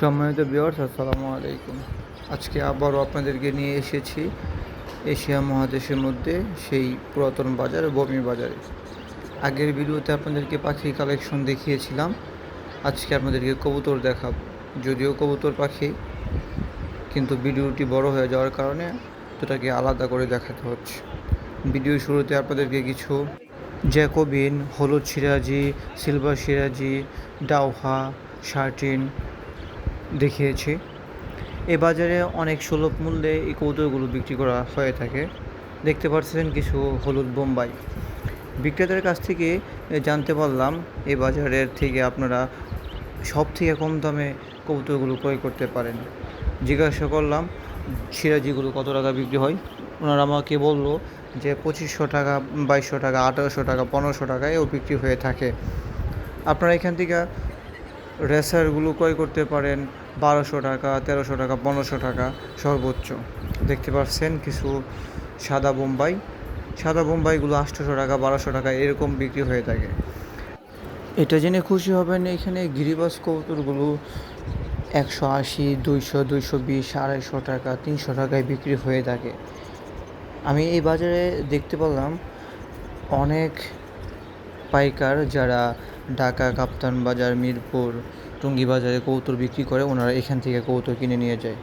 সম্মানিত ভিউয়ার্স, আসসালামু আলাইকুম। আজকে আবারও আপনাদেরকে নিয়ে এসেছি এশিয়া মহাদেশের মধ্যে সেই পুরাতন বাজার বমি বাজারে। আগের ভিডিওতে আপনাদেরকে পাখির কালেকশন দেখিয়েছিলাম, আজকে আপনাদেরকে কবুতর দেখাবো। যদিও কবুতর পাখি, কিন্তু ভিডিওটি বড় হয়ে যাওয়ার কারণে দুটাকে আলাদা করে দেখাতে হচ্ছে। ভিডিও শুরুতে আপনাদেরকে কিছু জ্যাকোবিন, হলুদ সিরাজি, সিলভার সিরাজি, ডাউহা, শার্টিন দেখিয়েছি। এ বাজারে অনেক সুলভ মূল্যে এই কবুতরগুলো বিক্রি করা হয়ে থাকে। দেখতে পাচ্ছেন কিছু হলুদ বোম্বাই। বিক্রেতার কাছ থেকে জানতে পারলাম এই বাজারের থেকে আপনারা সব থেকে কম দামে কবুতরগুলো ক্রয় করতে পারেন। জিজ্ঞাসা করলাম সিরাজিগুলো কত টাকা বিক্রি হয়। ওনারা আমাকে বললো যে 2500 টাকা, 2200 টাকা, 1800 টাকা, 1500 টাকায়ও বিক্রি হয়ে থাকে। আপনারা এখান থেকে রেসারগুলো ক্রয় করতে পারেন 1200 টাকা, 1300 টাকা, 1500 টাকা সর্বোচ্চ। দেখতে পাচ্ছেন কিছু সাদা বোম্বাইগুলো 800 টাকা, 1200 টাকা এরকম বিক্রি হয়ে থাকে। এটা জেনে খুশি হবেন, এখানে গিরিবাজ কবুতরগুলো 180, 200, 220, 250 টাকা, 300 টাকায় বিক্রি হয়ে থাকে। আমি এই বাজারে দেখতে পেলাম অনেক পাইকার যারা ঢাকা, কাপ্তান বাজার, মিরপুর, টুঙ্গি বাজারে কবুতর বিক্রি করে, ওনারা এখান থেকে কবুতর কিনে নিয়ে যায়।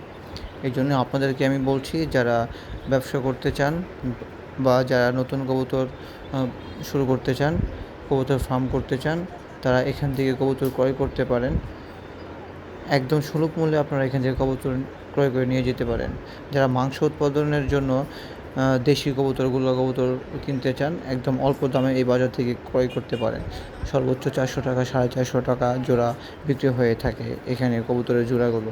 এই জন্য আপনাদেরকে আমি বলছি, যারা ব্যবসা করতে চান বা যারা নতুন কবুতর শুরু করতে চান, কবুতর ফার্ম করতে চান, তারা এখান থেকে কবুতর ক্রয় করতে পারেন। একদম সুলভ মূল্যে আপনারা এখান থেকে কবুতর ক্রয় করে নিয়ে যেতে পারেন। যারা মাংস উৎপাদনের জন্য দেশি কবুতর কিনতে চান, একদম অল্প দামে এই বাজার থেকে ক্রয় করতে পারেন। সর্বোচ্চ 400 টাকা, 450 টাকা জোড়া বিক্রি হয়ে থাকে এখানে কবুতরের জোড়াগুলো।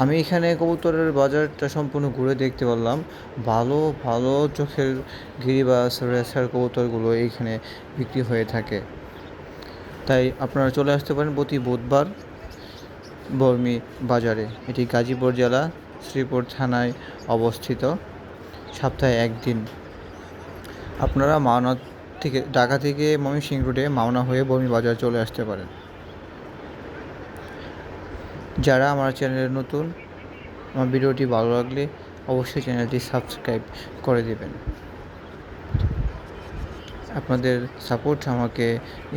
আমি এখানে কবুতরের বাজারটা সম্পূর্ণ ঘুরে দেখতে পারলাম। ভালো ভালো চোখের গিরিবাজ, রেসার কবুতরগুলো এইখানে বিক্রি হয়ে থাকে। তাই আপনারা চলে আসতে পারেন প্রতি বুধবার বর্মি বাজারে। এটি গাজীপুর জেলা, শ্রীপুর থানায় অবস্থিত। সপ্তাহে একদিন আপনারা ঢাকা থেকে ময়মনসিংহ রোডে মাওনা হয়ে বর্মি বাজার চলে আসতে পারেন। যারা আমার চ্যানেলে নতুন, আমার ভিডিওটি ভালো লাগলে অবশ্যই চ্যানেলটি সাবস্ক্রাইব করে দেবেন। আপনাদের সাপোর্ট আমাকে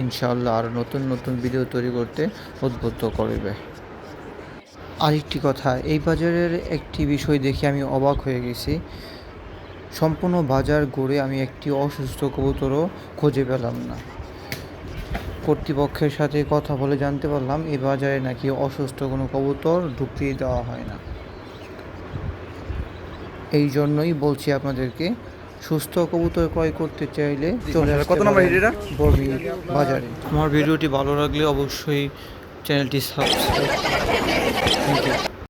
ইনশাআল্লাহ আরও নতুন নতুন ভিডিও তৈরি করতে উদ্বুদ্ধ করবে। আরেকটি কথা, এই বাজারের একটি বিষয় দেখে আমি অবাক হয়ে গেছি। সম্পূর্ণ বাজার ঘুরে আমি একটি অসুস্থ কবুতরও খুঁজে পেলাম না। কর্তৃপক্ষের সাথে কথা বলে জানতে পারলাম এই বাজারে নাকি অসুস্থ কোনো কবুতর ঢুকতেই দেওয়া হয় না। এই জন্যই বলছি আপনাদেরকে, সুস্থ কবুতর ক্রয় করতে চাইলে চলে আসতে পারেন বর্মি বাজারে। আমার ভিডিওটি ভালো লাগলে অবশ্যই চ্যানেলটি সাবস্ক্রাইব। Thank you.